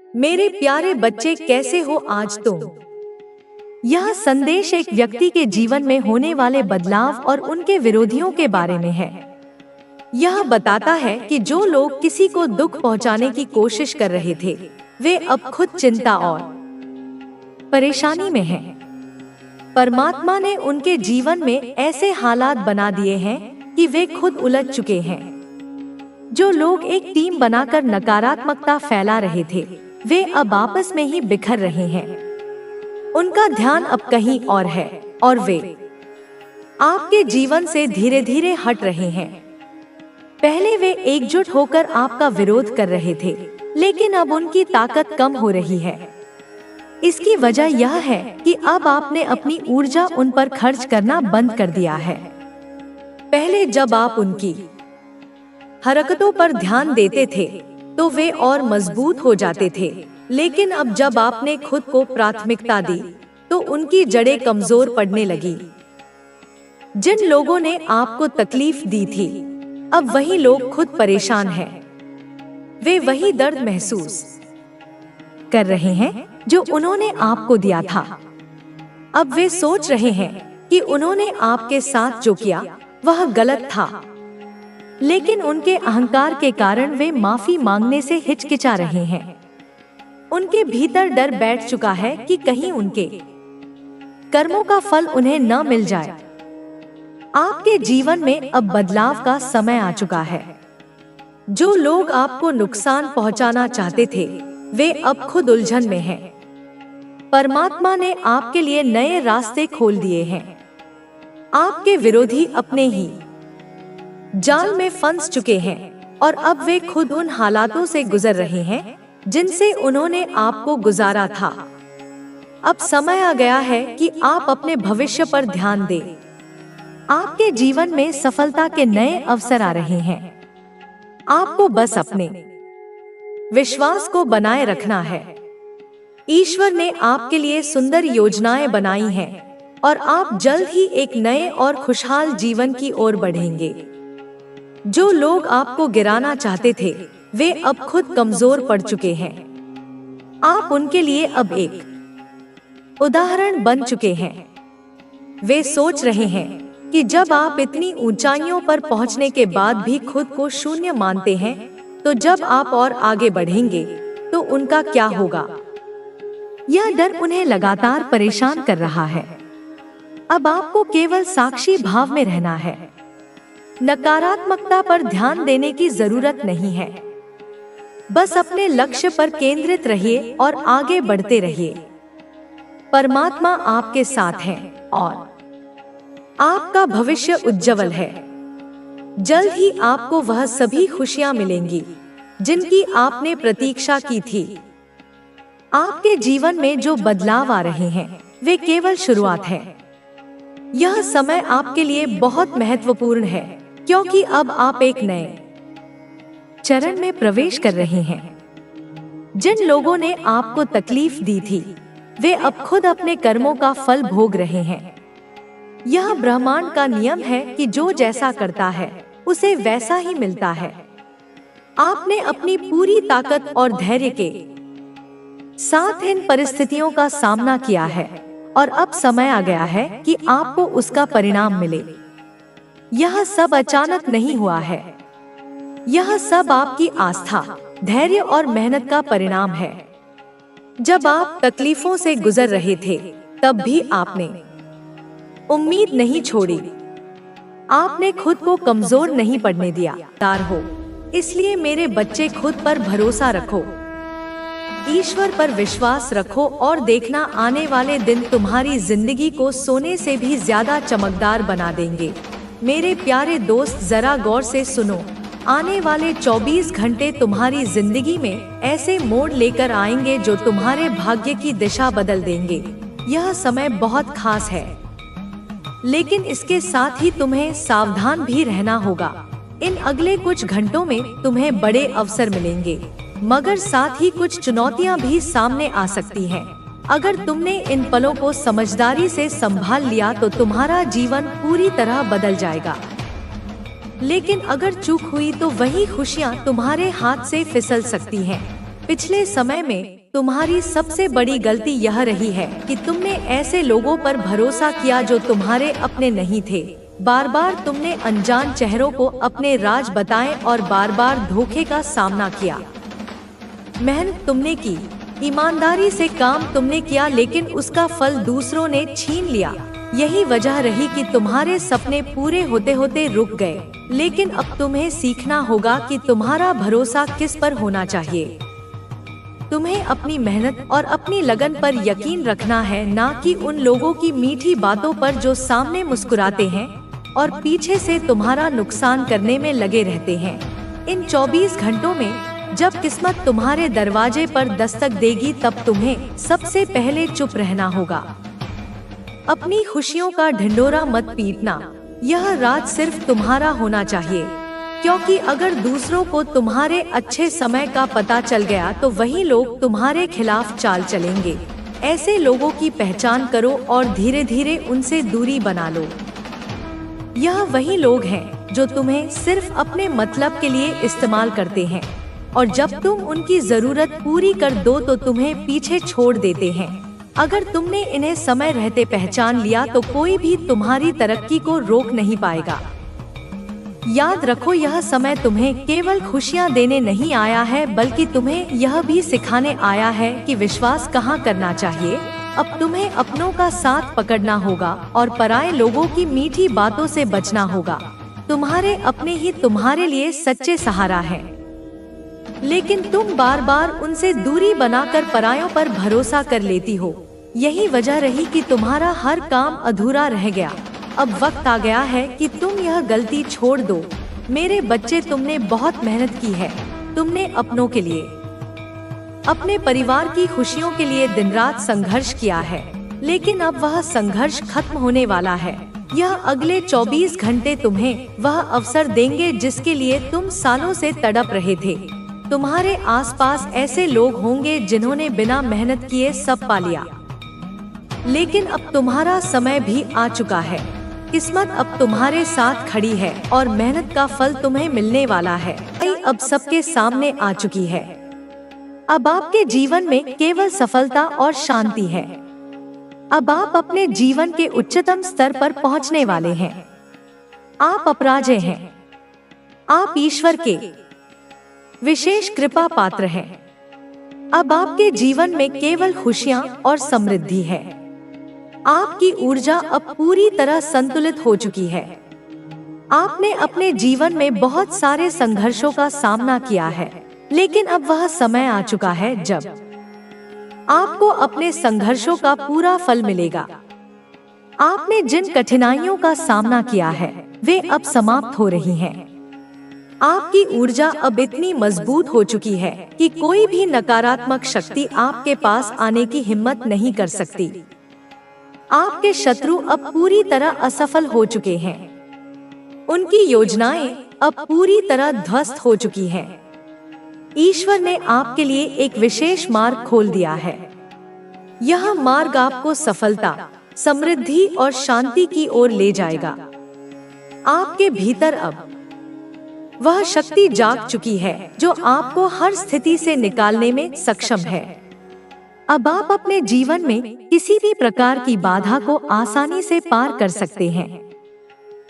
मेरे प्यारे बच्चे, कैसे हो आज तुम? यह संदेश एक व्यक्ति के जीवन में होने वाले बदलाव और उनके विरोधियों के बारे में है। यह बताता है कि जो लोग किसी को दुख पहुंचाने की कोशिश कर रहे थे, वे अब खुद चिंता और परेशानी में हैं। परमात्मा ने उनके जीवन में ऐसे हालात बना दिए हैं कि वे खुद उलझ चुके हैं। जो लोग एक टीम बनाकर नकारात्मकता फैला रहे थे, वे अब आपस में ही बिखर रहे हैं। उनका ध्यान अब कहीं और है और वे आपके जीवन से धीरे धीरे हट रहे हैं। पहले वे एकजुट होकर आपका विरोध कर रहे थे, लेकिन अब उनकी ताकत कम हो रही है। इसकी वजह यह है कि अब आपने अपनी ऊर्जा उन पर खर्च करना बंद कर दिया है। पहले जब आप उनकी हरकतों पर ध्यान देते थे तो वे और मजबूत हो जाते थे, लेकिन अब जब आपने खुद को प्राथमिकता दी तो उनकी जड़ें कमजोर पड़ने लगी। जिन लोगों ने आपको तकलीफ दी थी, अब वही लोग खुद परेशान हैं। वे वही दर्द महसूस कर रहे हैं जो उन्होंने आपको दिया था। अब वे सोच रहे हैं कि उन्होंने आपके साथ जो किया वह गलत था, लेकिन उनके अहंकार के कारण वे माफी मांगने से हिचकिचा रहे हैं। उनके भीतर डर बैठ चुका है कि कहीं उनके कर्मों का फल उन्हें न मिल जाए। आपके जीवन में अब बदलाव का समय आ चुका है। जो लोग आपको नुकसान पहुंचाना चाहते थे, वे अब खुद उलझन में हैं। परमात्मा ने आपके लिए नए रास्ते खोल दिए हैं। आपके विरोधी अपने ही जाल में फंस चुके हैं और अब वे खुद उन हालातों से गुजर रहे हैं जिनसे उन्होंने आपको गुजारा था। अब समय आ गया है कि आप अपने भविष्य पर ध्यान दें। आपके जीवन में सफलता के नए अवसर आ रहे हैं। आपको बस अपने विश्वास को बनाए रखना है। ईश्वर ने आपके लिए सुंदर योजनाएं बनाई हैं और आप जल्द ही एक नए और खुशहाल जीवन की ओर बढ़ेंगे। जो लोग आपको गिराना चाहते थे, वे अब खुद कमजोर पड़ चुके हैं। आप उनके लिए अब एक उदाहरण बन चुके हैं। वे सोच रहे हैं कि जब आप इतनी ऊंचाइयों पर पहुंचने के बाद भी खुद को शून्य मानते हैं, तो जब आप और आगे बढ़ेंगे तो उनका क्या होगा। यह डर उन्हें लगातार परेशान कर रहा है। अब आपको केवल साक्षी भाव में रहना है। नकारात्मकता पर ध्यान देने की जरूरत नहीं है। बस अपने लक्ष्य पर केंद्रित रहिए और आगे बढ़ते रहिए। परमात्मा आपके साथ है और आपका भविष्य उज्जवल है। जल्द ही आपको वह सभी खुशियां मिलेंगी जिनकी आपने प्रतीक्षा की थी। आपके जीवन में जो बदलाव आ रहे हैं, वे केवल शुरुआत है। यह समय आपके लिए बहुत महत्वपूर्ण है, क्योंकि अब आप एक नए चरण में प्रवेश कर रहे हैं। जिन लोगों ने आपको तकलीफ दी थी, वे अब खुद अपने कर्मों का फल भोग रहे हैं। यह ब्रह्मांड का नियम है कि जो जैसा करता है, उसे वैसा ही मिलता है। आपने अपनी पूरी ताकत और धैर्य के साथ इन परिस्थितियों का सामना किया है और अब समय आ गया है कि आपको उसका परिणाम मिले। यह सब अचानक नहीं हुआ है। यह सब आपकी आस्था, धैर्य और मेहनत का परिणाम है। जब आप तकलीफों से गुजर रहे थे, तब भी आपने उम्मीद नहीं छोड़ी। आपने खुद को कमजोर नहीं पड़ने दिया। तार हो, इसलिए मेरे बच्चे खुद पर भरोसा रखो, ईश्वर पर विश्वास रखो और देखना आने वाले दिन तुम्हारी जिंदगी को सोने से भी ज्यादा चमकदार बना देंगे। मेरे प्यारे दोस्त, जरा गौर से सुनो। आने वाले 24 घंटे तुम्हारी जिंदगी में ऐसे मोड़ लेकर आएंगे जो तुम्हारे भाग्य की दिशा बदल देंगे। यह समय बहुत खास है, लेकिन इसके साथ ही तुम्हें सावधान भी रहना होगा। इन अगले कुछ घंटों में तुम्हें बड़े अवसर मिलेंगे, मगर साथ ही कुछ चुनौतियां भी सामने आ सकती हैं। अगर तुमने इन पलों को समझदारी से संभाल लिया तो तुम्हारा जीवन पूरी तरह बदल जाएगा। लेकिन अगर चूक हुई तो वही खुशियां तुम्हारे हाथ से फिसल सकती हैं। पिछले समय में तुम्हारी सबसे बड़ी गलती यह रही है कि तुमने ऐसे लोगों पर भरोसा किया जो तुम्हारे अपने नहीं थे। बार बार तुमने अनजान चेहरों को अपने राज बताए और बार बार धोखे का सामना किया। मेहनत तुमने की, ईमानदारी से काम तुमने किया, लेकिन उसका फल दूसरों ने छीन लिया। यही वजह रही कि तुम्हारे सपने पूरे होते होते रुक गए। लेकिन अब तुम्हें सीखना होगा कि तुम्हारा भरोसा किस पर होना चाहिए। तुम्हें अपनी मेहनत और अपनी लगन पर यकीन रखना है, ना कि उन लोगों की मीठी बातों पर जो सामने मुस्कुराते हैं और पीछे से तुम्हारा नुकसान करने में लगे रहते हैं। इन 24 घंटों में जब किस्मत तुम्हारे दरवाजे पर दस्तक देगी, तब तुम्हें सबसे पहले चुप रहना होगा। अपनी खुशियों का ढिंढोरा मत पीटना। यह राज सिर्फ तुम्हारा होना चाहिए, क्योंकि अगर दूसरों को तुम्हारे अच्छे समय का पता चल गया तो वही लोग तुम्हारे खिलाफ चाल चलेंगे। ऐसे लोगों की पहचान करो और धीरे धीरे उनसे दूरी बना लो। यह वही लोग हैं जो तुम्हें सिर्फ अपने मतलब के लिए इस्तेमाल करते हैं, और जब तुम उनकी जरूरत पूरी कर दो तो तुम्हें पीछे छोड़ देते हैं। अगर तुमने इन्हें समय रहते पहचान लिया तो कोई भी तुम्हारी तरक्की को रोक नहीं पाएगा। याद रखो, यह समय तुम्हें केवल खुशियां देने नहीं आया है, बल्कि तुम्हें यह भी सिखाने आया है कि विश्वास कहाँ करना चाहिए। अब तुम्हें अपनों का साथ पकड़ना होगा और पराये लोगों की मीठी बातों से बचना होगा। तुम्हारे अपने ही तुम्हारे लिए सच्चे सहारा हैं, लेकिन तुम बार बार उनसे दूरी बनाकर परायों पर भरोसा कर लेती हो। यही वजह रही कि तुम्हारा हर काम अधूरा रह गया। अब वक्त आ गया है कि तुम यह गलती छोड़ दो। मेरे बच्चे, तुमने बहुत मेहनत की है। तुमने अपनों के लिए, अपने परिवार की खुशियों के लिए दिन रात संघर्ष किया है, लेकिन अब वह संघर्ष खत्म होने वाला है। यह अगले 24 घंटे तुम्हें वह अवसर देंगे जिसके लिए तुम सालों से तड़प रहे थे। तुम्हारे आसपास ऐसे लोग होंगे जिन्होंने बिना मेहनत किए सब पा लिया, लेकिन अब तुम्हारा समय भी आ चुका है। किस्मत अब तुम्हारे साथ खड़ी है और मेहनत का फल तुम्हें मिलने वाला है। अब सबके सामने आ चुकी है। अब आपके जीवन में केवल सफलता और शांति है। अब आप अपने जीवन के उच्चतम स्तर पर पहुंचने वाले हैं। आप अपराजय हैं। आप ईश्वर के विशेष कृपा पात्र हैं। अब आपके जीवन में केवल खुशियां और समृद्धि है। आपकी ऊर्जा अब पूरी तरह संतुलित हो चुकी है। आपने अपने जीवन में बहुत सारे संघर्षों का सामना किया है, लेकिन अब वह समय आ चुका है जब आपको अपने संघर्षों का पूरा फल मिलेगा। आपने जिन कठिनाइयों का सामना किया है वे अब समाप्त हो रही हैं। आपकी ऊर्जा अब इतनी मजबूत हो चुकी है कि कोई भी नकारात्मक शक्ति आपके पास आने की हिम्मत नहीं कर सकती। आपके शत्रु अब पूरी तरह असफल हो चुके हैं। उनकी योजनाएं अब पूरी तरह ध्वस्त हो चुकी हैं। ईश्वर ने आपके लिए एक विशेष मार्ग खोल दिया है। यह मार्ग आपको सफलता, समृद्धि और शांति की ओर ले जाएगा। आपके भीतर अब वह शक्ति जाग चुकी है जो आपको हर स्थिति से निकालने में सक्षम है। अब आप अपने जीवन में किसी भी प्रकार की बाधा को आसानी से पार कर सकते हैं।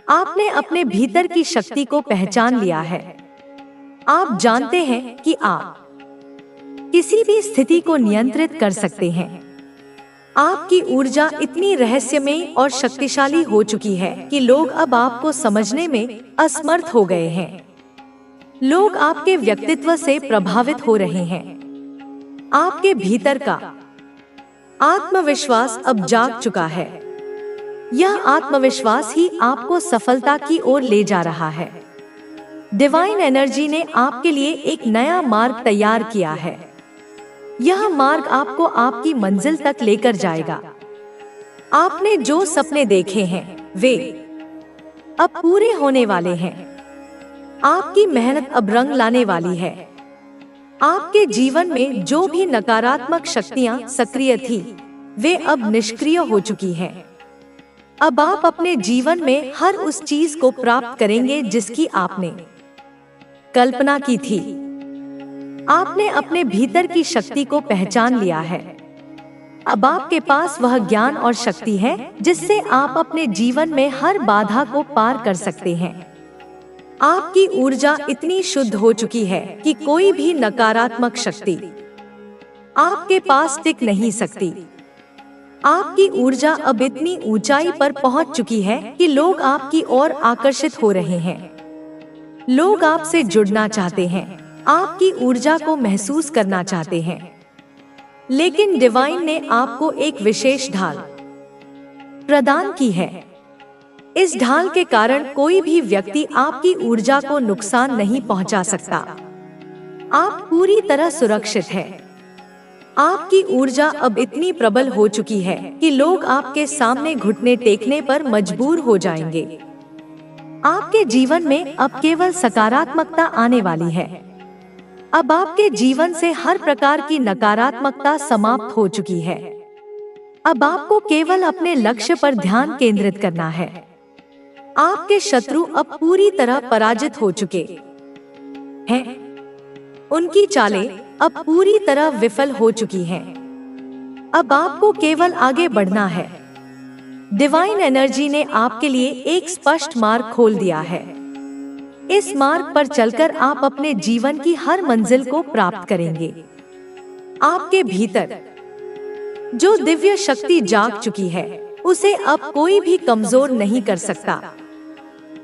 आपने अपने भीतर की शक्ति को पहचान लिया है। आप जानते हैं कि आप किसी भी स्थिति को नियंत्रित कर सकते हैं। आपकी ऊर्जा इतनी रहस्यमय और शक्तिशाली हो चुकी है कि लोग अब आपको समझने में असमर्थ हो गए हैं। लोग आपके व्यक्तित्व से प्रभावित हो रहे हैं। आपके भीतर का आत्मविश्वास अब जाग चुका है। यह आत्मविश्वास ही आपको सफलता की ओर ले जा रहा है। डिवाइन एनर्जी ने आपके लिए एक नया मार्ग तैयार किया है। यह मार्ग आपको आपकी मंजिल तक लेकर जाएगा। आपने जो सपने देखे हैं वे अब पूरे होने वाले हैं। आपकी मेहनत अब रंग लाने वाली है। आपके जीवन में जो भी नकारात्मक शक्तियां सक्रिय थी वे अब निष्क्रिय हो चुकी हैं। अब आप अपने जीवन में हर उस चीज को प्राप्त करेंगे जिसकी आपने कल्पना की थी। आपने अपने भीतर की शक्ति को पहचान लिया है। अब आपके पास वह ज्ञान और शक्ति है जिससे आप अपने जीवन में हर बाधा को पार कर सकते हैं। आपकी ऊर्जा इतनी शुद्ध हो चुकी है कि कोई भी नकारात्मक शक्ति आपके पास टिक नहीं सकती। आपकी ऊर्जा अब इतनी ऊंचाई पर पहुंच चुकी है कि लोग आपकी ओर आकर्षित हो रहे हैं। लोग आपसे जुड़ना चाहते हैं, आपकी ऊर्जा को महसूस करना चाहते हैं। लेकिन डिवाइन ने आपको एक विशेष ढाल प्रदान की है। इस ढाल के कारण कोई भी व्यक्ति आपकी ऊर्जा को नुकसान नहीं पहुंचा सकता। आप पूरी तरह सुरक्षित हैं। आपकी ऊर्जा अब इतनी प्रबल हो चुकी है कि लोग आपके सामने घुटने टेकने पर मजबूर हो जाएंगे। आपके जीवन में अब केवल सकारात्मकता आने वाली है। अब आपके जीवन से हर प्रकार की नकारात्मकता समाप्त हो चुकी है। अब आपको केवल अपने लक्ष्य पर ध्यान केंद्रित करना है। आपके शत्रु अब पूरी तरह पराजित हो चुके हैं। उनकी चालें अब पूरी तरह विफल हो चुकी हैं। अब आपको केवल आगे बढ़ना है। डिवाइन एनर्जी ने आपके लिए एक स्पष्ट मार्ग खोल दिया है। इस मार्ग पर चलकर आप अपने जीवन की हर मंजिल को प्राप्त करेंगे। आपके भीतर जो दिव्य शक्ति जाग चुकी है, उसे अब कोई भी कमजोर नहीं कर सकता।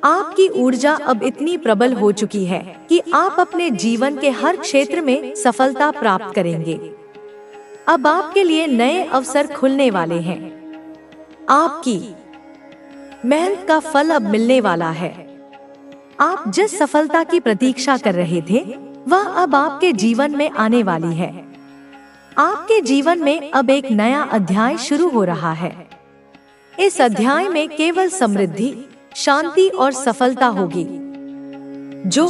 आपकी ऊर्जा अब इतनी प्रबल हो चुकी है कि आप अपने जीवन के हर क्षेत्र में सफलता प्राप्त करेंगे। अब आपके लिए नए अवसर खुलने वाले हैं। आपकी मेहनत का फल अब मिलने वाला है। आप जिस सफलता की प्रतीक्षा कर रहे थे, वह अब आपके जीवन में आने वाली है। आपके जीवन में अब एक नया अध्याय शुरू हो रहा है। इस अध्याय में केवल समृद्धि, शांति और सफलता होगी। जो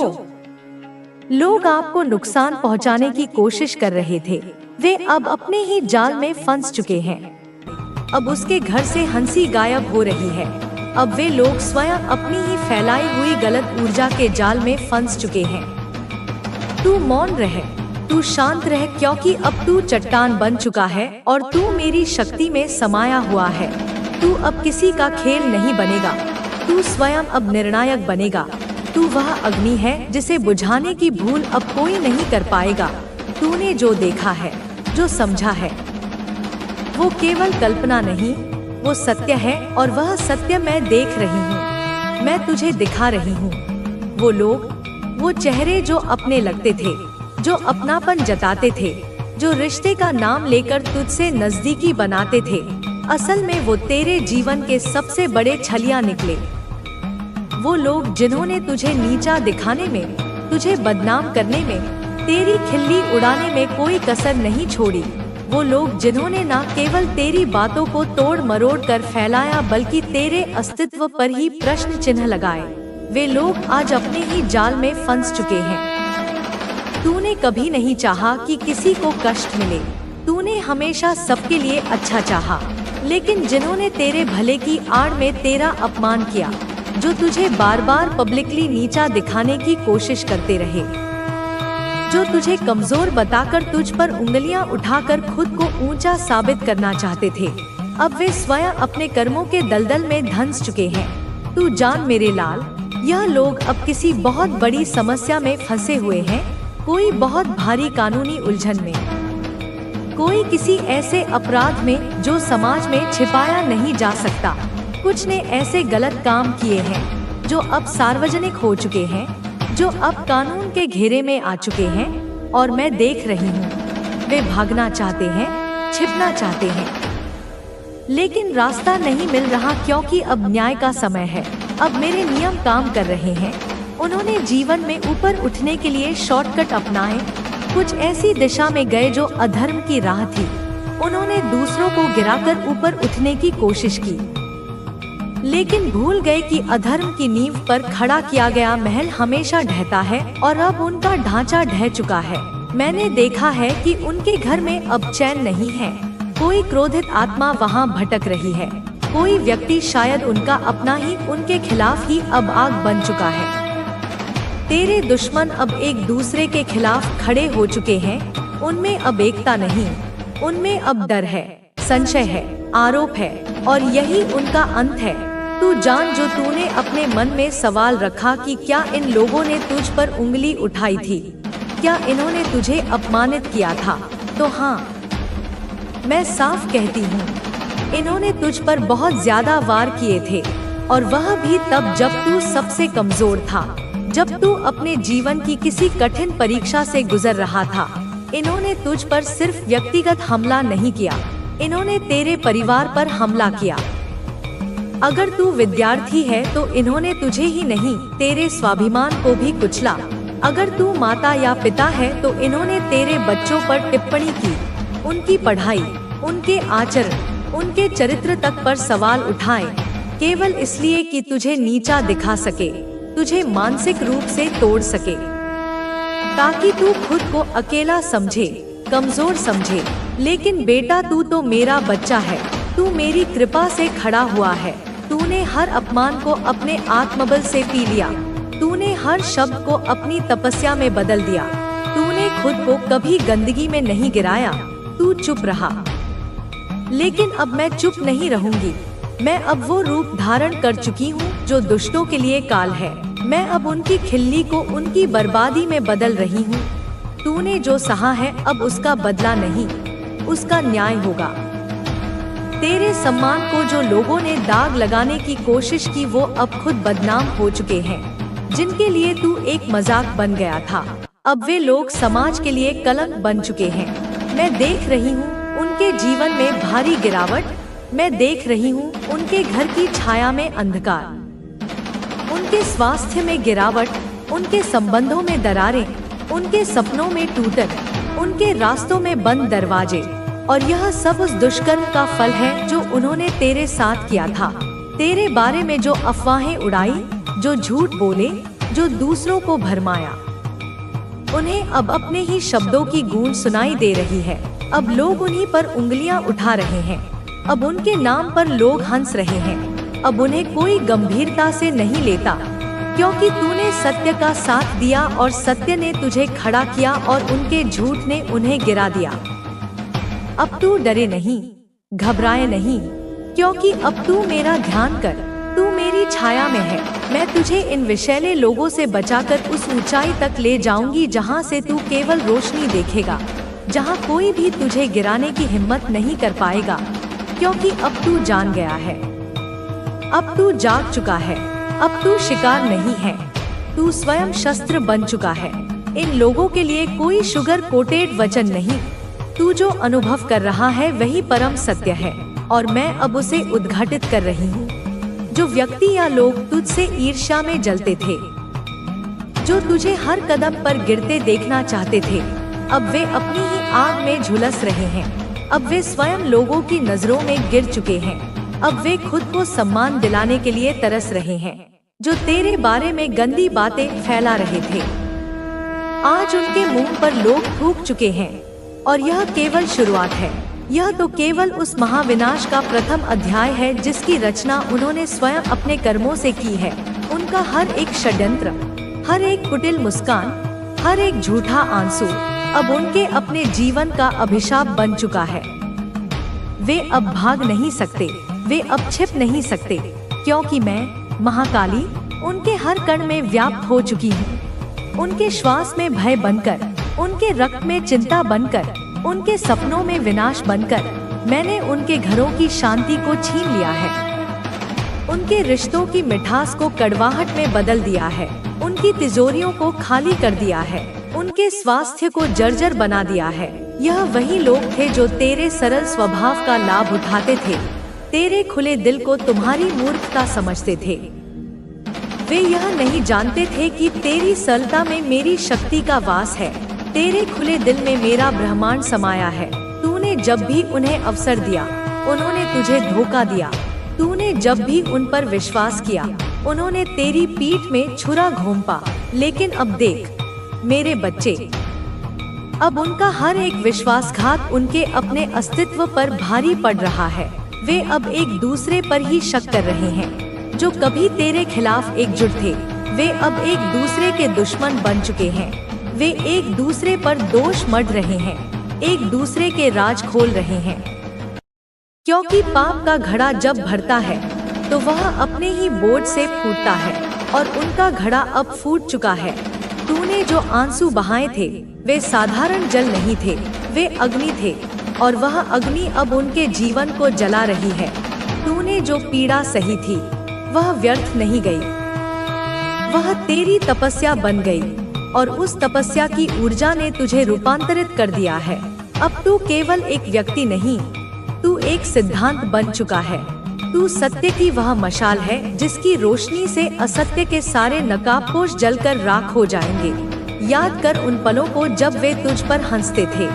लोग आपको नुकसान पहुंचाने की कोशिश कर रहे थे, वे अब अपने ही जाल में फंस चुके हैं। अब उसके घर से हंसी गायब हो रही है। अब वे लोग स्वयं अपनी ही फैलाई हुई गलत ऊर्जा के जाल में फंस चुके हैं। तू मौन रह, तू शांत रह, क्योंकि अब तू चट्टान बन चुका है और तू मेरी शक्ति में समाया हुआ है। तू अब किसी का खेल नहीं बनेगा। तू स्वयं अब निर्णायक बनेगा। तू वह अग्नि है जिसे बुझाने की भूल अब कोई नहीं कर पाएगा। तूने जो देखा है, जो समझा है, वो केवल कल्पना नहीं, वो सत्य है और वह सत्य मैं देख रही हूँ। मैं तुझे दिखा रही हूँ। वो लोग, वो चेहरे जो अपने लगते थे, जो अपनापन जताते थे, जो रिश्ते का नाम लेकर तुझसे नजदीकी बनाते थे, असल में वो तेरे जीवन के सबसे बड़े छलिया निकले। वो लोग जिन्होंने तुझे नीचा दिखाने में, तुझे बदनाम करने में, तेरी खिल्ली उड़ाने में कोई कसर नहीं छोड़ी। वो लोग जिन्होंने न केवल तेरी बातों को तोड़ मरोड़ कर फैलाया, बल्कि तेरे अस्तित्व पर ही प्रश्न चिन्ह लगाए, वे लोग आज अपने ही जाल में फंस चुके हैं। तूने कभी नहीं चाहा कि किसी को कष्ट मिले। तूने हमेशा सबके लिए अच्छा चाहा। लेकिन जिन्होंने तेरे भले की आड़ में तेरा अपमान किया, जो तुझे बार बार पब्लिकली नीचा दिखाने की कोशिश करते रहे, जो तुझे कमजोर बताकर तुझ पर उंगलियां उठाकर खुद को ऊंचा साबित करना चाहते थे, अब वे स्वयं अपने कर्मों के दलदल में धंस चुके हैं। तू जान मेरे लाल, यह लोग अब किसी बहुत बड़ी समस्या में फंसे हुए हैं। कोई बहुत भारी कानूनी उलझन में, कोई किसी ऐसे अपराध में जो समाज में छिपाया नहीं जा सकता। कुछ ने ऐसे गलत काम किए हैं जो अब सार्वजनिक हो चुके हैं, जो अब कानून के घेरे में आ चुके हैं, और मैं देख रही हूँ। वे भागना चाहते हैं, छिपना चाहते हैं, लेकिन रास्ता नहीं मिल रहा, क्योंकि अब न्याय का समय है। अब मेरे नियम काम कर रहे हैं। उन्होंने जीवन में ऊपर उठने के लिए शॉर्टकट अपनाए, कुछ ऐसी दिशा में गए जो अधर्म की राह थी। उन्होंने दूसरों को गिराकर ऊपर उठने की कोशिश की, लेकिन भूल गए कि अधर्म की नींव पर खड़ा किया गया महल हमेशा ढहता है, और अब उनका ढांचा ढह चुका है। मैंने देखा है कि उनके घर में अब चैन नहीं है। कोई क्रोधित आत्मा वहां भटक रही है। कोई व्यक्ति, शायद उनका अपना ही, उनके खिलाफ ही अब आग बन चुका है। तेरे दुश्मन अब एक दूसरे के खिलाफ खड़े हो चुके हैं। उनमें अब एकता नहीं, उनमें अब डर है, संशय है, आरोप है, और यही उनका अंत है। तू जान, जो तूने अपने मन में सवाल रखा कि क्या इन लोगों ने तुझ पर उंगली उठाई थी, क्या इन्होंने तुझे अपमानित किया था, तो हाँ, मैं साफ कहती हूँ, इन्होंने तुझ पर बहुत ज्यादा वार किए थे, और वह भी तब जब तू सबसे कमजोर था, जब तू अपने जीवन की किसी कठिन परीक्षा से गुजर रहा था। इन्होंने तुझ पर सिर्फ व्यक्तिगत हमला नहीं किया, इन्होंने तेरे परिवार पर हमला किया। अगर तू विद्यार्थी है तो इन्होंने तुझे ही नहीं, तेरे स्वाभिमान को भी कुचला। अगर तू माता या पिता है तो इन्होंने तेरे बच्चों पर टिप्पणी की, उनकी पढ़ाई, उनके आचरण, उनके चरित्र तक पर सवाल उठाए, केवल इसलिए कि तुझे नीचा दिखा सके, तुझे मानसिक रूप से तोड़ सके, ताकि तू खुद को अकेला समझे, कमजोर समझे। लेकिन बेटा, तू तो मेरा बच्चा है, तू मेरी कृपा से खड़ा हुआ है। तूने हर अपमान को अपने आत्मबल से पी लिया, तूने हर शब्द को अपनी तपस्या में बदल दिया, तूने खुद को कभी गंदगी में नहीं गिराया, तू चुप रहा। लेकिन अब मैं चुप नहीं रहूंगी। मैं अब वो रूप धारण कर चुकी हूँ जो दुष्टों के लिए काल है। मैं अब उनकी खिल्ली को उनकी बर्बादी में बदल रही हूँ। तूने जो सहा है अब उसका बदला नहीं, उसका न्याय होगा। तेरे सम्मान को जो लोगों ने दाग लगाने की कोशिश की वो अब खुद बदनाम हो चुके हैं। जिनके लिए तू एक मजाक बन गया था, अब वे लोग समाज के लिए कलंक बन चुके हैं। मैं देख रही हूँ उनके जीवन में भारी गिरावट, मैं देख रही हूँ उनके घर की छाया में अंधकार, उनके स्वास्थ्य में गिरावट, उनके संबंधों में दरारें, उनके सपनों में टूटन, उनके रास्तों में बंद दरवाजे। और यह सब उस दुष्कर्म का फल है जो उन्होंने तेरे साथ किया था। तेरे बारे में जो अफवाहें उड़ाई, जो झूठ बोले, जो दूसरों को भरमाया, उन्हें अब अपने ही शब्दों की गूंज सुनाई दे रही है। अब लोग उन्हीं पर उंगलियां उठा रहे हैं, अब उनके नाम पर लोग हंस रहे हैं। अब उन्हें कोई गंभीरता से नहीं लेता, क्योंकि तूने सत्य का साथ दिया और सत्य ने तुझे खड़ा किया और उनके झूठ ने उन्हें गिरा दिया। अब तू डरे नहीं, घबराए नहीं, क्योंकि अब तू मेरा ध्यान कर, तू मेरी छाया में है। मैं तुझे इन विषैले लोगों से बचाकर उस ऊंचाई तक ले जाऊंगी जहां से तू केवल रोशनी देखेगा, जहां कोई भी तुझे गिराने की हिम्मत नहीं कर पाएगा, क्योंकि अब तू जान गया है, अब तू जाग चुका है, अब तू शिकार नहीं है, तू स्वयं शस्त्र बन चुका है। इन लोगों के लिए कोई शुगर कोटेड वचन नहीं, तू जो अनुभव कर रहा है वही परम सत्य है, और मैं अब उसे उद्घाटित कर रही हूँ। जो व्यक्ति या लोग तुझसे ईर्ष्या में जलते थे, जो तुझे हर कदम पर गिरते देखना चाहते थे, अब वे अपनी ही आग में झुलस रहे हैं। अब वे स्वयं लोगों की नजरों में गिर चुके हैं। अब वे खुद को सम्मान दिलाने के लिए तरस रहे हैं। जो तेरे बारे में गंदी बातें फैला रहे थे, आज उनके मुंह पर लोग थूक चुके हैं। और यह केवल शुरुआत है। यह तो केवल उस महाविनाश का प्रथम अध्याय है जिसकी रचना उन्होंने स्वयं अपने कर्मों से की है। उनका हर एक षड्यंत्र, हर एक कुटिल मुस्कान, हर एक झूठा आंसू अब उनके अपने जीवन का अभिशाप बन चुका है। वे अब भाग नहीं सकते, वे अब छिप नहीं सकते, क्योंकि मैं महाकाली उनके हर कण में व्याप्त हो चुकी हूँ। उनके श्वास में भय बनकर, उनके रक्त में चिंता बनकर, उनके सपनों में विनाश बनकर मैंने उनके घरों की शांति को छीन लिया है। उनके रिश्तों की मिठास को कड़वाहट में बदल दिया है। उनकी तिजोरियों को खाली कर दिया है। उनके स्वास्थ्य को जर्जर बना दिया है। यह वही लोग थे जो तेरे सरल स्वभाव का लाभ उठाते थे, तेरे खुले दिल को तुम्हारी मूर्खता समझते थे। वे यह नहीं जानते थे कि तेरी सरलता में मेरी शक्ति का वास है, तेरे खुले दिल में मेरा ब्रह्मांड समाया है। तूने जब भी उन्हें अवसर दिया, उन्होंने तुझे धोखा दिया। तूने जब भी उन पर विश्वास किया, उन्होंने तेरी पीठ में छुरा घोंपा। लेकिन अब देख मेरे बच्चे, अब उनका हर एक विश्वासघात उनके अपने अस्तित्व पर भारी पड़ रहा है। वे अब एक दूसरे पर ही शक कर रहे हैं। जो कभी तेरे खिलाफ एकजुट थे, वे अब एक दूसरे के दुश्मन बन चुके हैं। वे एक दूसरे पर दोष मढ़ रहे हैं, एक दूसरे के राज खोल रहे हैं। क्योंकि पाप का घड़ा जब भरता है तो वह अपने ही बोझ से फूटता है, और उनका घड़ा अब फूट चुका है। तूने जो आंसू बहाए थे वे साधारण जल नहीं थे, वे अग्नि थे, और वह अग्नि अब उनके जीवन को जला रही है। तूने जो पीड़ा सही थी वह व्यर्थ नहीं गई, वह तेरी तपस्या बन गई, और उस तपस्या की ऊर्जा ने तुझे रूपांतरित कर दिया है। अब तू केवल एक व्यक्ति नहीं, तू एक सिद्धांत बन चुका है। तू सत्य की वह मशाल है जिसकी रोशनी से असत्य के सारे नकाबपोश जलकर राख हो जाएंगे। याद कर उन पलों को जब वे तुझ पर हंसते थे,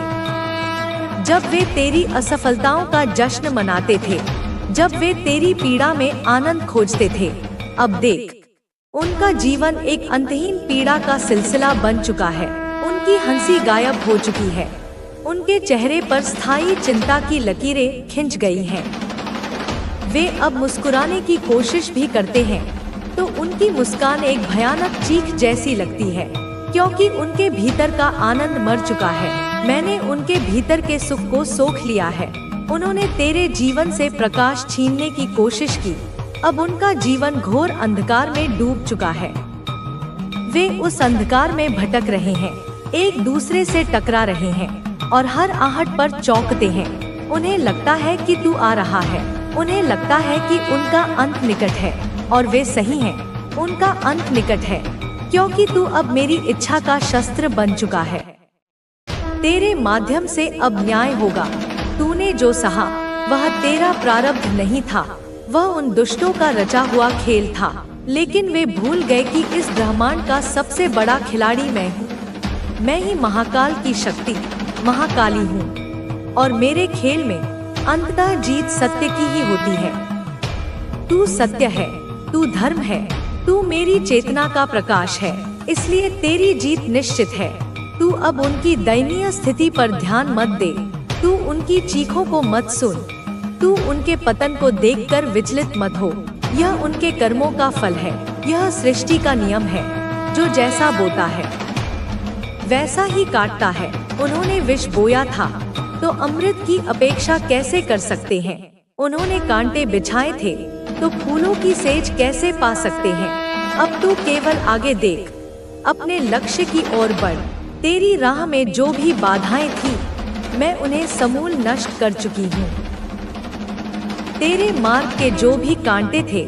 जब वे तेरी असफलताओं का जश्न मनाते थे, जब वे तेरी पीड़ा में आनंद खोजते थे। अब देख, उनका जीवन एक अंतहीन पीड़ा का सिलसिला बन चुका है। उनकी हंसी गायब हो चुकी है, उनके चेहरे पर स्थायी चिंता की लकीरें खिंच गई हैं। वे अब मुस्कुराने की कोशिश भी करते हैं तो उनकी मुस्कान एक भयानक चीख जैसी लगती है, क्योंकि उनके भीतर का आनंद मर चुका है। मैंने उनके भीतर के सुख को सोख लिया है। उन्होंने तेरे जीवन से प्रकाश छीनने की कोशिश की। अब उनका जीवन घोर अंधकार में डूब चुका है। वे उस अंधकार में भटक रहे हैं, एक दूसरे से टकरा रहे हैं, और हर आहट पर चौंकते हैं। उन्हें लगता है कि तू आ रहा है, उन्हें लगता है कि उनका अंत निकट है, और वे सही हैं, उनका अंत निकट है, क्योंकि तू अब मेरी इच्छा का शस्त्र बन चुका है। तेरे माध्यम से अब न्याय होगा। तूने जो सहा वह तेरा प्रारब्ध नहीं था, वह उन दुष्टों का रचा हुआ खेल था। लेकिन वे भूल गए कि इस ब्रह्मांड का सबसे बड़ा खिलाड़ी मैं हूँ। मैं ही महाकाल की शक्ति, महाकाली हूँ, और मेरे खेल में अंततः जीत सत्य की ही होती है। तू सत्य है, तू धर्म है, तू मेरी चेतना का प्रकाश है, इसलिए तेरी जीत निश्चित है। तू अब उनकी दयनीय स्थिति पर ध्यान मत दे, तू उनकी चीखों को मत सुन, तू उनके पतन को देखकर विचलित मत हो। यह उनके कर्मों का फल है, यह सृष्टि का नियम है। जो जैसा बोता है वैसा ही काटता है। उन्होंने विष बोया था तो अमृत की अपेक्षा कैसे कर सकते हैं? उन्होंने कांटे बिछाए थे तो फूलों की सेज कैसे पा सकते हैं? अब तू केवल आगे देख, अपने लक्ष्य की ओर बढ़। तेरी राह में जो भी बाधाएं थी मैं उन्हें समूल नष्ट कर चुकी हूँ। तेरे मार्ग के जो भी कांटे थे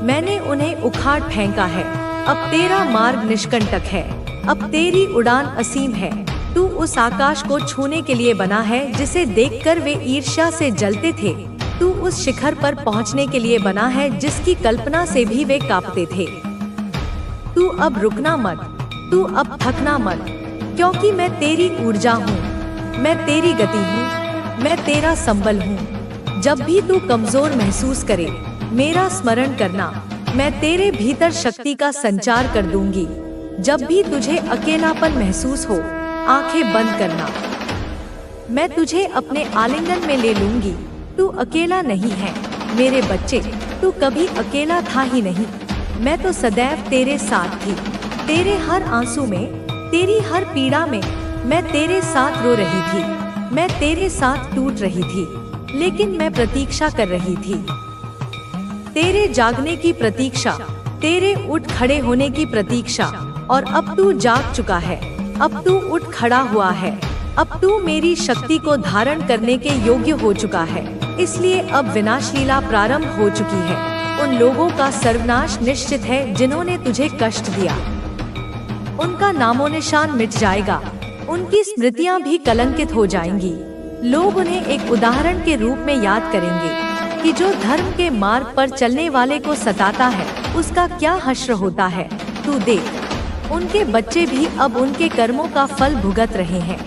मैंने उन्हें उखाड़ फेंका है। अब तेरा मार्ग निष्कंटक है, अब तेरी उड़ान असीम है। तू उस आकाश को छूने के लिए बना है जिसे देखकर वे ईर्ष्या से जलते थे। तू उस शिखर पर पहुंचने के लिए बना है जिसकी कल्पना से भी वे कांपते थे। तू अब रुकना मत, तू अब थकना मत, क्योंकि मैं तेरी ऊर्जा हूँ, मैं तेरी गति हूँ, मैं तेरा संबल हूँ। जब भी तू कमजोर महसूस करे मेरा स्मरण करना, मैं तेरे भीतर शक्ति का संचार कर दूंगी। जब भी तुझे अकेलापन महसूस हो आंखें बंद करना, मैं तुझे अपने आलिंगन में ले लूंगी। तू अकेला नहीं है मेरे बच्चे, तू कभी अकेला था ही नहीं। मैं तो सदैव तेरे साथ थी, तेरे हर आंसू में, तेरी हर पीड़ा में मैं तेरे साथ रो रही थी, मैं तेरे साथ टूट रही थी, लेकिन मैं प्रतीक्षा कर रही थी। तेरे जागने की प्रतीक्षा, तेरे उठ खड़े होने की प्रतीक्षा, और अब तू जाग चुका है, अब तू उठ खड़ा हुआ है, अब तू मेरी शक्ति को धारण करने के योग्य हो चुका है। इसलिए अब विनाशलीला प्रारंभ हो चुकी है। उन लोगों का सर्वनाश निश्चित है जिन्होंने तुझे कष्ट दिया। उनका नामो निशान मिट जाएगा, उनकी स्मृतियां भी कलंकित हो जाएंगी। लोग उन्हें एक उदाहरण के रूप में याद करेंगे कि जो धर्म के मार्ग पर चलने वाले को सताता है उसका क्या हश्र होता है। तू देख, उनके बच्चे भी अब उनके कर्मों का फल भुगत रहे हैं।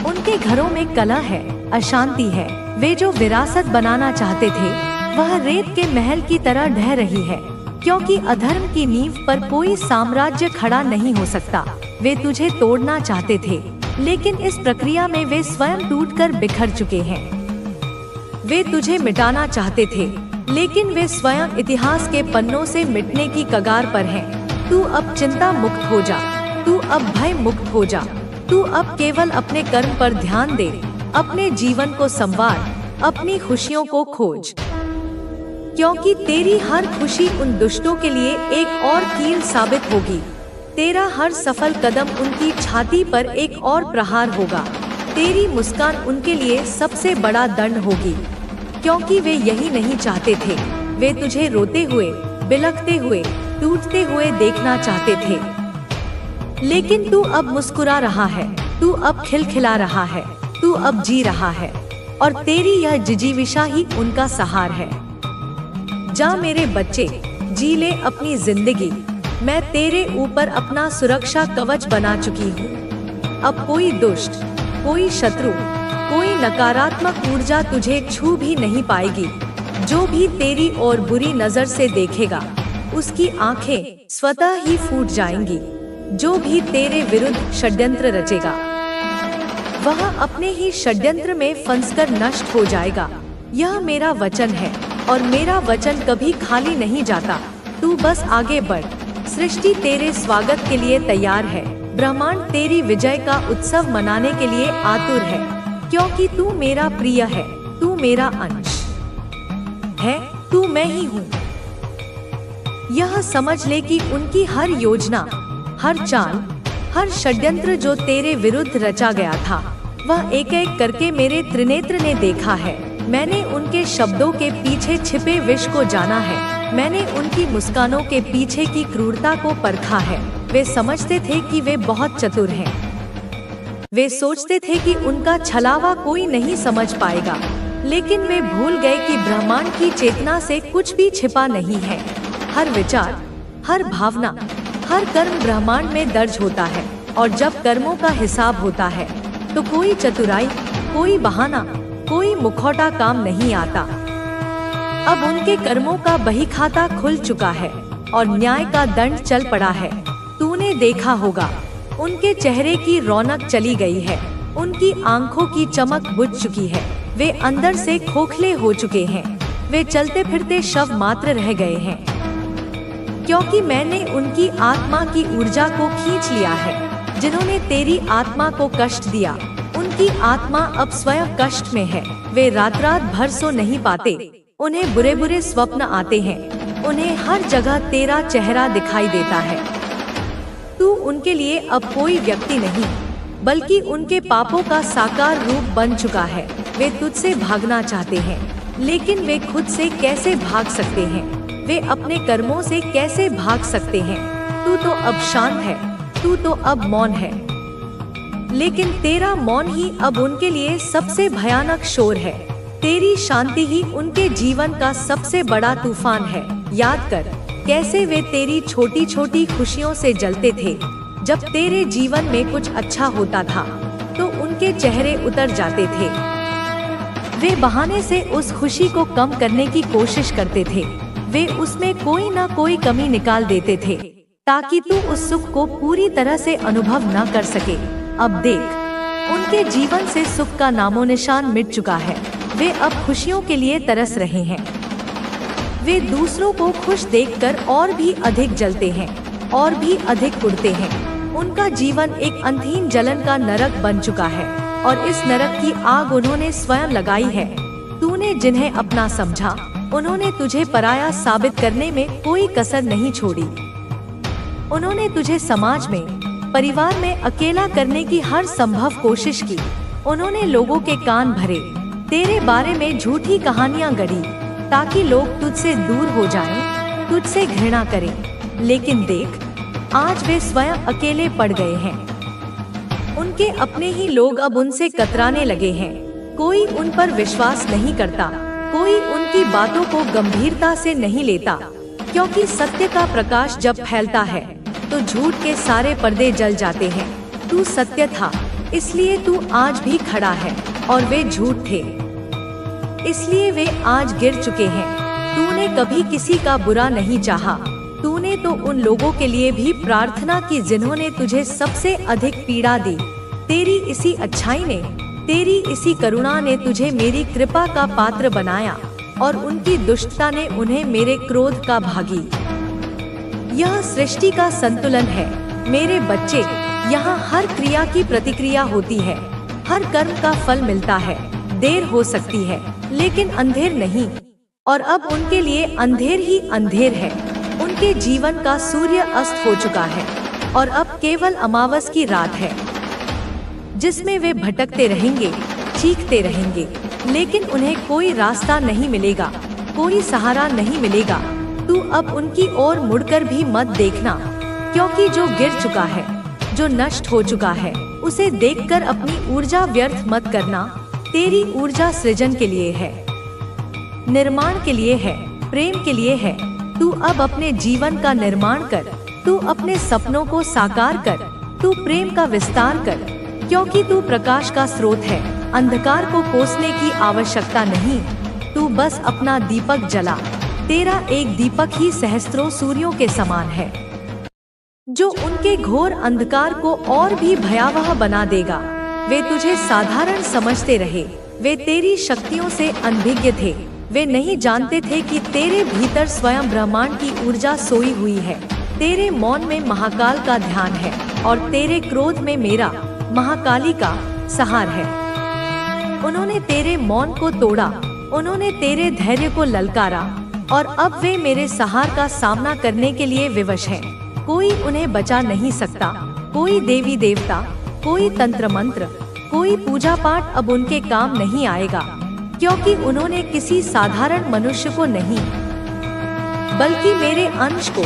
उनके घरों में कलह है, अशांति है। वे जो विरासत बनाना चाहते थे वह रेत के महल की तरह ढह रही है, क्योंकि अधर्म की नींव पर कोई साम्राज्य खड़ा नहीं हो सकता। वे तुझे तोड़ना चाहते थे, लेकिन इस प्रक्रिया में वे स्वयं टूटकर बिखर चुके हैं। वे तुझे मिटाना चाहते थे, लेकिन वे स्वयं इतिहास के पन्नों से मिटने की कगार पर हैं। तू अब चिंता मुक्त हो जा, तू अब भय मुक्त हो जा, तू अब केवल अपने कर्म पर ध्यान दे, अपने जीवन को संवार, अपनी खुशियों को खोज, क्योंकि तेरी हर खुशी उन दुष्टों के लिए एक और कील साबित होगी। तेरा हर सफल कदम उनकी छाती पर एक और प्रहार होगा। तेरी मुस्कान उनके लिए सबसे बड़ा दंड होगी, क्योंकि वे यही नहीं चाहते थे। वे तुझे रोते हुए, बिलखते हुए, टूटते हुए देखना चाहते थे, लेकिन तू अब मुस्कुरा रहा है, तू अब खिलखिला रहा है, तू अब जी रहा है, और तेरी यह जिजीविषा ही उनका सहार है। जा मेरे बच्चे, जी ले अपनी जिंदगी। मैं तेरे ऊपर अपना सुरक्षा कवच बना चुकी हूँ। अब कोई दुष्ट, कोई शत्रु, कोई नकारात्मक ऊर्जा तुझे छू भी नहीं पाएगी। जो भी तेरी ओर बुरी नजर से देखेगा, उसकी आंखें स्वतः ही फूट जाएंगी। जो भी तेरे विरुद्ध षड्यंत्र रचेगा, वह अपने ही षड्यंत्र में फंसकर नष्ट हो जाएगा। यह मेरा वचन है, और मेरा वचन कभी खाली नहीं जाता। तू बस आगे बढ़। सृष्टि तेरे स्वागत के लिए तैयार है। ब्रह्मांड तेरी विजय का उत्सव मनाने के लिए आतुर है, क्योंकि तू मेरा प्रिय है, तू मेरा अंश है, तू मैं ही हूँ। यह समझ ले कि उनकी हर योजना, हर चाल, हर षड्यंत्र जो तेरे विरुद्ध रचा गया था, वह एक एक करके मेरे त्रिनेत्र ने देखा है। मैंने उनके शब्दों के पीछे छिपे विष को जाना है। मैंने उनकी मुस्कानों के पीछे की क्रूरता को परखा है। वे समझते थे कि वे बहुत चतुर हैं। वे सोचते थे कि उनका छलावा कोई नहीं समझ पाएगा, लेकिन वे भूल गए कि ब्रह्मांड की चेतना से कुछ भी छिपा नहीं है। हर विचार, हर भावना, हर कर्म ब्रह्मांड में दर्ज होता है, और जब कर्मों का हिसाब होता है तो कोई चतुराई, कोई बहाना, कोई मुखौटा काम नहीं आता। अब उनके कर्मों का बही खाता खुल चुका है और न्याय का दंड चल पड़ा है। तूने देखा होगा, उनके चेहरे की रौनक चली गई है, उनकी आंखों की चमक बुझ चुकी है, वे अंदर से खोखले हो चुके हैं, वे चलते फिरते शव मात्र रह गए हैं, क्योंकि मैंने उनकी आत्मा की ऊर्जा को खींच लिया है। जिन्होंने तेरी आत्मा को कष्ट दिया, उनकी आत्मा अब स्वयं कष्ट में है। वे रात रात भर सो नहीं पाते, उन्हें बुरे बुरे स्वप्न आते हैं, उन्हें हर जगह तेरा चेहरा दिखाई देता है। तू उनके लिए अब कोई व्यक्ति नहीं, बल्कि उनके पापों का साकार रूप बन चुका है। वे तुझसे भागना चाहते हैं, लेकिन वे खुद से कैसे भाग सकते हैं? वे अपने कर्मों से कैसे भाग सकते हैं? तू तो अब शांत है, तू तो अब मौन है, लेकिन तेरा मौन ही अब उनके लिए सबसे भयानक शोर है। तेरी शांति ही उनके जीवन का सबसे बड़ा तूफान है। याद कर, कैसे वे तेरी छोटी छोटी खुशियों से जलते थे। जब तेरे जीवन में कुछ अच्छा होता था, तो उनके चेहरे उतर जाते थे। वे बहाने से उस खुशी को कम करने की कोशिश करते थे। वे उसमें कोई ना कोई कमी निकाल देते थे, ताकि तू उस सुख को पूरी तरह से अनुभव न कर सके। अब देख, उनके जीवन से सुख का नामो निशान मिट चुका है। वे अब खुशियों के लिए तरस रहे हैं। वे दूसरों को खुश देखकर और भी अधिक जलते हैं, और भी अधिक उड़ते हैं। उनका जीवन एक अंतहीन जलन का नरक बन चुका है, और इस नरक की आग उन्होंने स्वयं लगाई है। तूने जिन्हें अपना समझा, उन्होंने तुझे पराया साबित करने में कोई कसर नहीं छोड़ी। उन्होंने तुझे समाज में, परिवार में अकेला करने की हर संभव कोशिश की। उन्होंने लोगों के कान भरे, तेरे बारे में झूठी कहानियां गढ़ी, ताकि लोग तुझसे दूर हो जाएं, तुझसे घृणा करें। लेकिन देख, आज वे स्वयं अकेले पड़ गए हैं। उनके अपने ही लोग अब उनसे कतराने लगे हैं। कोई उन पर विश्वास नहीं करता, कोई उनकी बातों को गंभीरता से नहीं लेता, क्योंकि सत्य का प्रकाश जब फैलता है तो झूठ के सारे पर्दे जल जाते हैं। तू सत्य था, इसलिए तू आज भी खड़ा है, और वे झूठ थे, इसलिए वे आज गिर चुके हैं। तूने कभी किसी का बुरा नहीं चाहा। तूने तो उन लोगों के लिए भी प्रार्थना की जिन्होंने तुझे सबसे अधिक पीड़ा दी। तेरी इसी अच्छाई ने, तेरी इसी करुणा ने तुझे मेरी कृपा का पात्र बनाया, और उनकी दुष्टता ने उन्हें मेरे क्रोध का भागी। यह सृष्टि का संतुलन है मेरे बच्चे। यहाँ हर क्रिया की प्रतिक्रिया होती है, हर कर्म का फल मिलता है। देर हो सकती है लेकिन अंधेर नहीं, और अब उनके लिए अंधेर ही अंधेर है। उनके जीवन का सूर्य अस्त हो चुका है और अब केवल अमावस की रात है, जिसमें वे भटकते रहेंगे, चीखते रहेंगे, लेकिन उन्हें कोई रास्ता नहीं मिलेगा, कोई सहारा नहीं मिलेगा। तू अब उनकी ओर मुड़कर भी मत देखना, क्योंकि जो गिर चुका है, जो नष्ट हो चुका है, उसे देखकर अपनी ऊर्जा व्यर्थ मत करना। तेरी ऊर्जा सृजन के लिए है, निर्माण के लिए है, प्रेम के लिए है। तू अब अपने जीवन का निर्माण कर, तू अपने सपनों को साकार कर, तू प्रेम का विस्तार कर, क्योंकि तू प्रकाश का स्रोत है। अंधकार को कोसने की आवश्यकता नहीं, तू बस अपना दीपक जला। तेरा एक दीपक ही सहस्त्रों सूर्यों के समान है, जो उनके घोर अंधकार को और भी भयावह बना देगा। वे तुझे साधारण समझते रहे, वे तेरी शक्तियों से अनभिज्ञ थे। वे नहीं जानते थे कि तेरे भीतर स्वयं ब्रह्मांड की ऊर्जा सोई हुई है। तेरे मौन में महाकाल का ध्यान है और तेरे क्रोध में मेरा, महाकाली का सहार है। उन्होंने तेरे मौन को तोड़ा, उन्होंने तेरे धैर्य को ललकारा, और अब वे मेरे सहार का सामना करने के लिए विवश हैं। कोई उन्हें बचा नहीं सकता, कोई देवी देवता, कोई तंत्र मंत्र, कोई पूजा पाठ अब उनके काम नहीं आएगा, क्योंकि उन्होंने किसी साधारण मनुष्य को नहीं, बल्कि मेरे अंश को,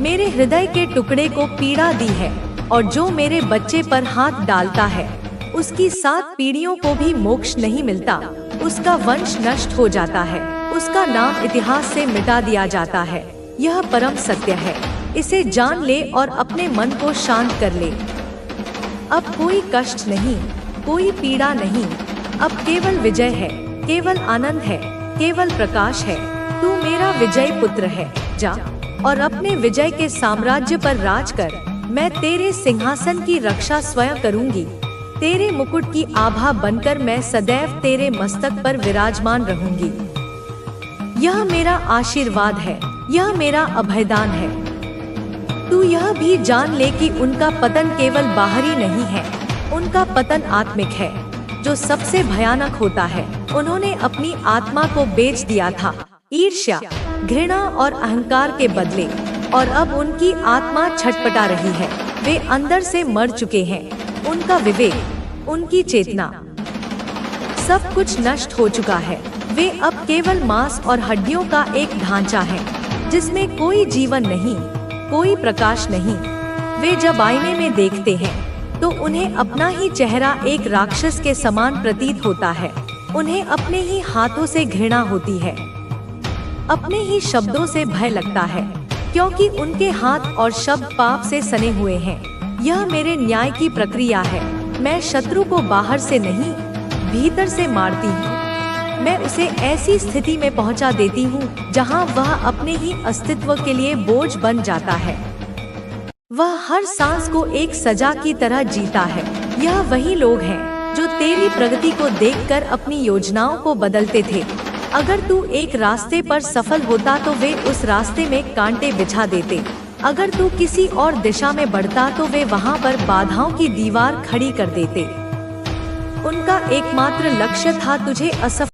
मेरे हृदय के टुकड़े को पीड़ा दी है। और जो मेरे बच्चे पर हाथ डालता है, उसकी 7 पीढ़ियों को भी मोक्ष नहीं मिलता। उसका वंश नष्ट हो जाता है, उसका नाम इतिहास से मिटा दिया जाता है। यह परम सत्य है, इसे जान ले और अपने मन को शांत कर ले। अब कोई कष्ट नहीं, कोई पीड़ा नहीं, अब केवल विजय है, केवल आनंद है, केवल प्रकाश है। तू मेरा विजय पुत्र है, जा और अपने विजय के साम्राज्य पर राज कर। मैं तेरे सिंहासन की रक्षा स्वयं करूंगी, तेरे मुकुट की आभा बनकर मैं सदैव तेरे मस्तक पर विराजमान रहूंगी। यह मेरा आशीर्वाद है, यह मेरा अभयदान है। तू यह भी जान ले कि उनका पतन केवल बाहरी नहीं है, उनका पतन आत्मिक है, जो सबसे भयानक होता है। उन्होंने अपनी आत्मा को बेच दिया था ईर्ष्या, घृणा और अहंकार के बदले, और अब उनकी आत्मा छटपटा रही है। वे अंदर से मर चुके हैं, उनका विवेक, उनकी चेतना, सब कुछ नष्ट हो चुका है। वे अब केवल मांस और हड्डियों का एक ढांचा है, जिसमें कोई जीवन नहीं, कोई प्रकाश नहीं। वे जब आईने में देखते हैं तो उन्हें अपना ही चेहरा एक राक्षस के समान प्रतीत होता है। उन्हें अपने ही हाथों से घृणा होती है, अपने ही शब्दों से भय लगता है, क्योंकि उनके हाथ और शब्द पाप से सने हुए हैं। यह मेरे न्याय की प्रक्रिया है। मैं शत्रु को बाहर से नहीं, भीतर से मारती हूँ। मैं उसे ऐसी स्थिति में पहुँचा देती हूँ जहाँ वह अपने ही अस्तित्व के लिए बोझ बन जाता है। वह हर सांस को एक सजा की तरह जीता है। यह वही लोग हैं जो तेरी प्रगति को देखकर अपनी योजनाओं को बदलते थे। अगर तू एक रास्ते पर सफल होता तो वे उस रास्ते में कांटे बिछा देते। अगर तू किसी और दिशा में बढ़ता तो वे वहां पर बाधाओं की दीवार खड़ी कर देते। उनका एकमात्र लक्ष्य था तुझे असफल